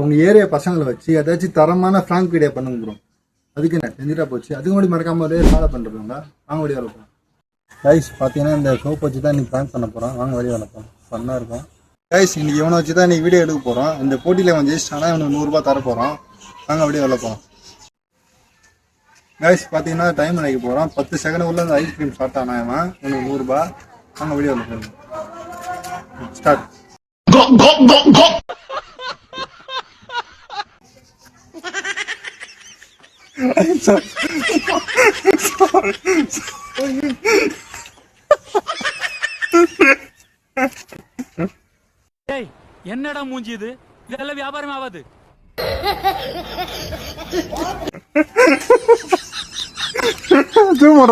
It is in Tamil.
உங்க ஏரியா பசங்களை வச்சு ஏதாச்சும் தரமான ஃப்ராங்க் வீடியோ பண்ணுங்க ப்ரோ. அதுக்கு என்ன செஞ்சுட்டா போச்சு. அதுக்கு முன்னாடி மறக்காம ஒரே ஃபாலோ பண்ணுறவங்க வாங்க வெளியே வரப்போம். கைஸ் பார்த்தீங்கன்னா இந்த சோப் வச்சு தான் இன்னைக்கு ப்ராங்க் பண்ண போகிறோம். வாங்க வெளியே வரப்போம். ஃபன்னாக இருக்கும். கைஸ் இன்னைக்கு இவனை வச்சு தான் இன்னைக்கு வீடியோ எடுக்க போகிறோம். இந்த போட்டியில் அவன் ஜெயிச்சிட்டானா இவனுக்கு 100 ரூபாய் தர போகிறோம். வாங்க வெளியே வரப்போம். கைஸ் பார்த்தீங்கன்னா டைம் நினைக்க போகிறோம். 10 செகண்ட் உள்ள அந்த ஐஸ்கிரீம் ஸ்டார்ட் ஆனா இவன் உனக்கு 100 ரூபாய். வாங்க வெளியே வரப்போம். ஸ்டார்ட். என்னடா மூஞ்சி இது? இதெல்லாம் வியாபாரம் ஆகாது. தூமற